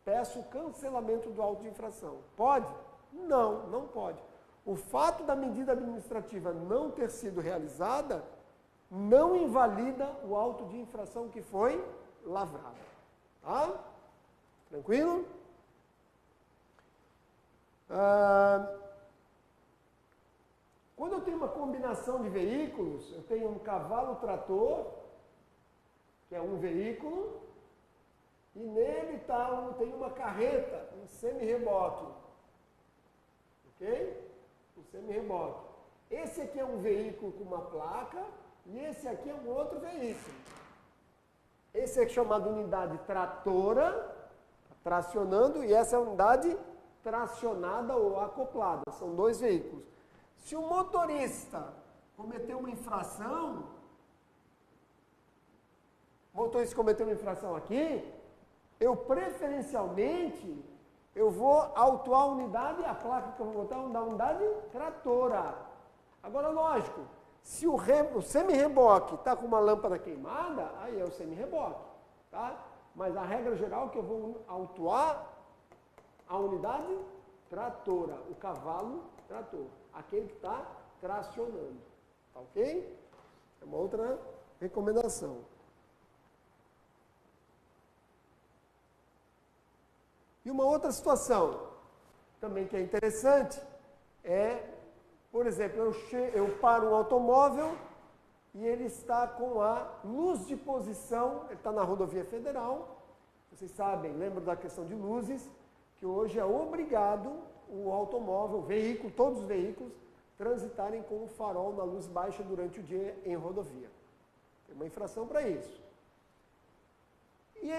S1: Peço o cancelamento do auto de infração. Pode? Não, não pode. O fato da medida administrativa não ter sido realizada não invalida o auto de infração que foi lavrado. Tá? Tranquilo? Quando eu tenho uma combinação de veículos, eu tenho um cavalo-trator, que é um veículo, e nele tem uma carreta, um semi-reboque. Ok? Um semi-reboque. Esse aqui é um veículo com uma placa, e esse aqui é um outro veículo. Esse é chamado unidade tratora, tracionando, e essa é a unidade tracionada ou acoplada. São dois veículos. Se o motorista cometeu uma infração, aqui, eu preferencialmente, eu vou autuar a unidade, a placa que eu vou botar é da unidade tratora. Agora, lógico, se o semi-reboque está com uma lâmpada queimada, aí é o semi-reboque, tá? Mas a regra geral é que eu vou autuar a unidade tratora, o cavalo trator, aquele que está tracionando, tá ok? É uma outra recomendação. E uma outra situação, também que é interessante, é, por exemplo, eu paro um automóvel e ele está com a luz de posição, ele está na rodovia federal, vocês sabem, lembram da questão de luzes, que hoje é obrigado o automóvel, o veículo, todos os veículos, transitarem com o farol na luz baixa durante o dia em rodovia. Tem uma infração para isso. E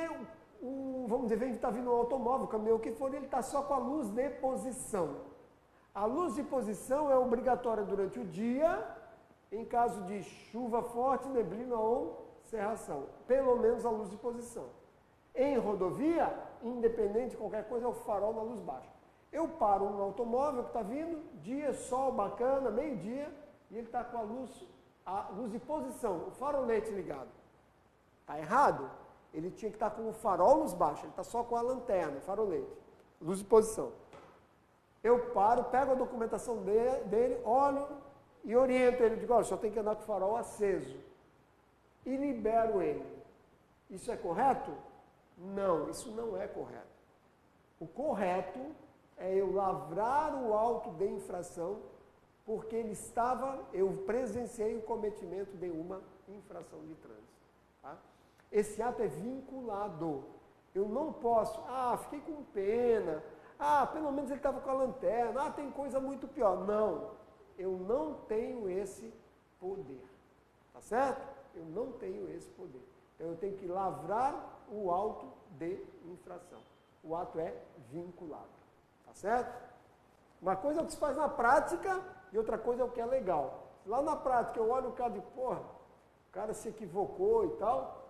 S1: vamos dizer, está vindo um automóvel, caminhão, o que for, ele está só com a luz de posição. A luz de posição é obrigatória durante o dia, em caso de chuva forte, neblina ou cerração. Pelo menos a luz de posição. Em rodovia, independente de qualquer coisa, é o farol na luz baixa. Eu paro um automóvel que está vindo, dia, sol, bacana, meio-dia, e ele está com a luz de posição, o farolete ligado. Está errado? Ele tinha que estar com o farol luz baixa, ele está só com a lanterna, farolete, luz de posição. Eu paro, pego a documentação dele, olho e oriento ele, digo, olha, só tem que andar com o farol aceso. E libero ele. Isso é correto? Não, isso não é correto. O correto é eu lavrar o auto de infração, porque eu presenciei o cometimento de uma infração de trânsito. Tá? Esse ato é vinculado. Eu não posso, fiquei com pena, pelo menos ele estava com a lanterna, tem coisa muito pior. Não, eu não tenho esse poder. Tá certo? Eu não tenho esse poder. Então eu tenho que lavrar o auto de infração. O ato é vinculado. Tá certo? Uma coisa é o que se faz na prática e outra coisa é o que é legal. Lá na prática eu olho o cara e digo, porra, o cara se equivocou e tal,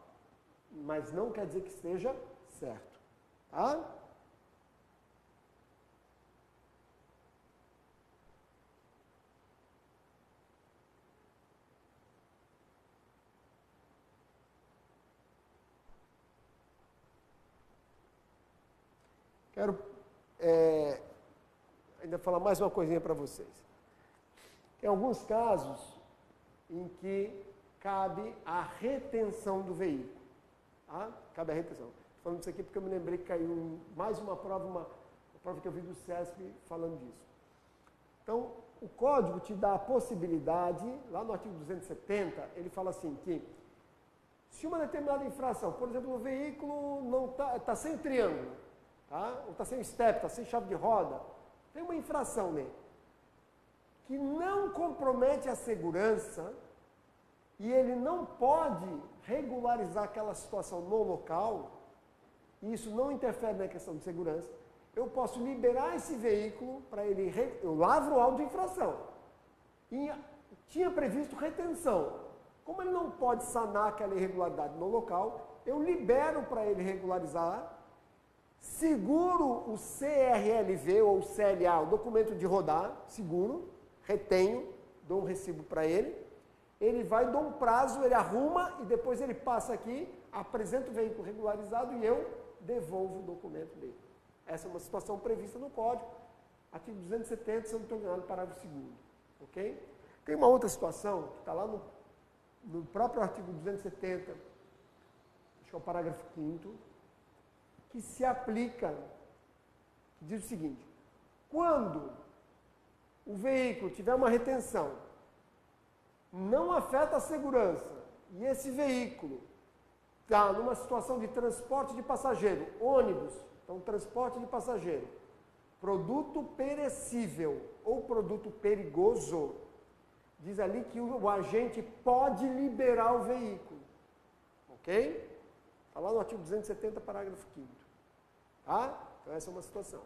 S1: mas não quer dizer que esteja certo. Tá? Quero ainda falar mais uma coisinha para vocês. Tem alguns casos em que cabe a retenção do veículo. Tá? Cabe a retenção. Estou falando isso aqui porque eu me lembrei que caiu mais uma prova que eu vi do CESP falando disso. Então, o código te dá a possibilidade, lá no artigo 270, ele fala assim que se uma determinada infração, por exemplo, o veículo não está sem triângulo, tá? Ou está sem step, está sem chave de roda, tem uma infração nele, que não compromete a segurança e ele não pode regularizar aquela situação no local, e isso não interfere na questão de segurança, eu posso liberar esse veículo para ele, eu lavro o auto de infração. E tinha previsto retenção. Como ele não pode sanar aquela irregularidade no local, eu libero para ele regularizar, seguro o CRLV ou CLA, o documento de rodar, seguro, retenho, dou um recibo para ele vai, dou um prazo, ele arruma e depois ele passa aqui, apresenta o veículo regularizado e eu devolvo o documento dele. Essa é uma situação prevista no código, artigo 270, se eu não estou enganado, parágrafo 2º. Ok? Tem uma outra situação, que está lá no próprio artigo 270, acho que é o parágrafo 5º, que se aplica, que diz o seguinte, quando o veículo tiver uma retenção, não afeta a segurança, e esse veículo está numa situação de transporte de passageiro, ônibus, então transporte de passageiro, produto perecível ou produto perigoso, diz ali que o agente pode liberar o veículo. Ok? Está lá no artigo 270, parágrafo 5º. Tá? Então essa é uma situação.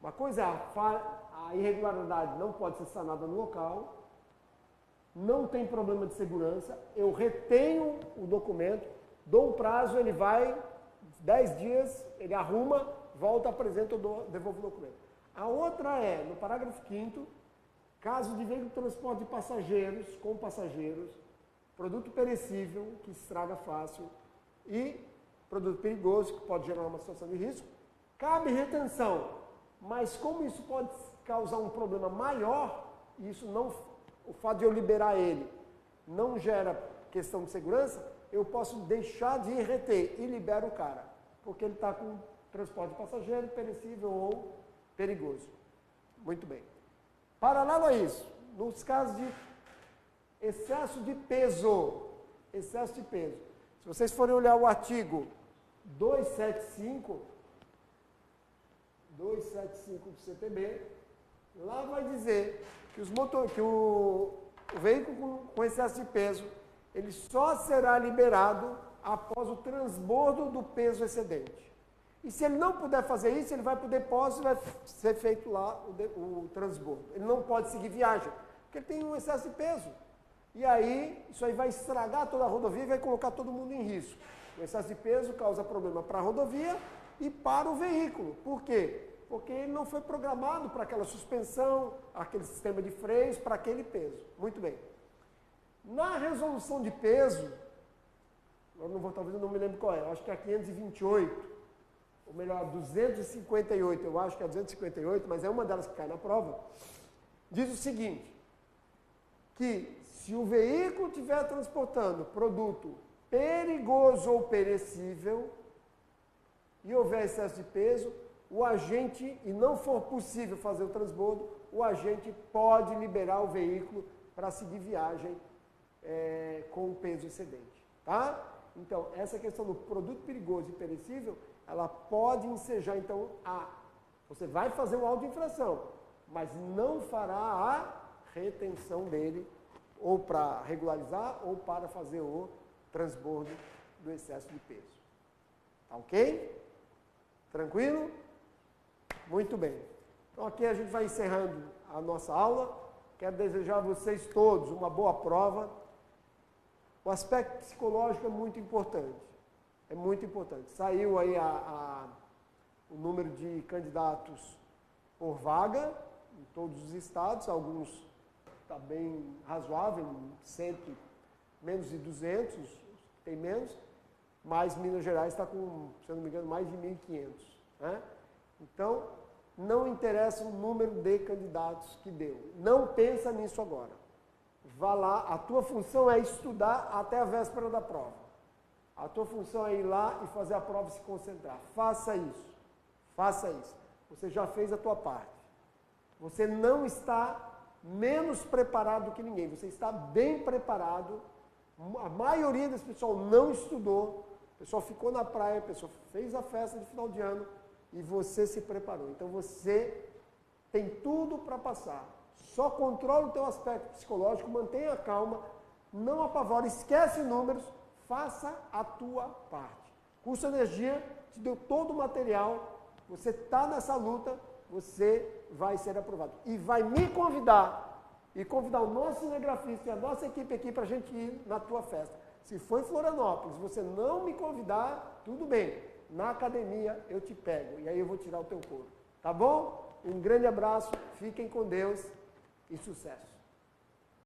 S1: Uma coisa é a irregularidade não pode ser sanada no local, não tem problema de segurança, eu retenho o documento, dou um prazo, ele vai, 10 dias, ele arruma, volta, apresenta, eu devolvo o documento. A outra é, no parágrafo 5º, caso de veículo de transporte de passageiros, com passageiros, produto perecível, que estraga fácil, e produto perigoso, que pode gerar uma situação de risco, cabe retenção. Mas como isso pode causar um problema maior, isso não, o fato de eu liberar ele não gera questão de segurança, eu posso deixar de reter e libero o cara, porque ele está com transporte de passageiro, perecível ou perigoso. Muito bem. Paralelo a isso, nos casos de excesso de peso, se vocês forem olhar o artigo 275 do CTB, lá vai dizer que o veículo com excesso de peso, ele só será liberado após o transbordo do peso excedente. E se ele não puder fazer isso, ele vai para o depósito e vai ser feito lá o transbordo. Ele não pode seguir viagem, porque ele tem um excesso de peso. E aí, isso aí vai estragar toda a rodovia e vai colocar todo mundo em risco. O excesso de peso causa problema para a rodovia e para o veículo. Por quê? Porque ele não foi programado para aquela suspensão, aquele sistema de freios, para aquele peso. Muito bem. Na resolução de peso, talvez eu não me lembro qual é, eu acho que é a 528, ou melhor, 258, eu acho que é a 258, mas é uma delas que cai na prova, diz o seguinte, que se o veículo estiver transportando produto perigoso ou perecível e houver excesso de peso, o agente, e não for possível fazer o transbordo, o agente pode liberar o veículo para seguir viagem com o peso excedente. Tá? Então, essa questão do produto perigoso e perecível, ela pode ensejar, então, você vai fazer um auto de infração, mas não fará a retenção dele, ou para regularizar, ou para fazer o transbordo do excesso de peso. Tá ok? Tranquilo? Muito bem. Então aqui a gente vai encerrando a nossa aula. Quero desejar a vocês todos uma boa prova. O aspecto psicológico é muito importante. É muito importante. Saiu aí o número de candidatos por vaga em todos os estados, alguns está bem razoável, menos de 200, tem menos, mas Minas Gerais está com, se eu não me engano, mais de 1.500. Né? Então, não interessa o número de candidatos que deu. Não pensa nisso agora. Vá lá, a tua função é estudar até a véspera da prova. A tua função é ir lá e fazer a prova e se concentrar. Faça isso. Faça isso. Você já fez a tua parte. Você não está menos preparado do que ninguém. Você está bem preparado. A maioria desse pessoal não estudou. O pessoal ficou na praia, o pessoal fez a festa de final de ano e você se preparou. Então você tem tudo para passar. Só controla o teu aspecto psicológico, mantenha a calma, não apavore, esquece números, faça a tua parte. Curso Energia te deu todo o material, você está nessa luta, você vai ser aprovado. E vai me convidar, e convidar o nosso cinegrafista e a nossa equipe aqui para a gente ir na tua festa. Se for em Florianópolis, você não me convidar, tudo bem. Na academia eu te pego e aí eu vou tirar o teu couro. Tá bom? Um grande abraço, fiquem com Deus e sucesso.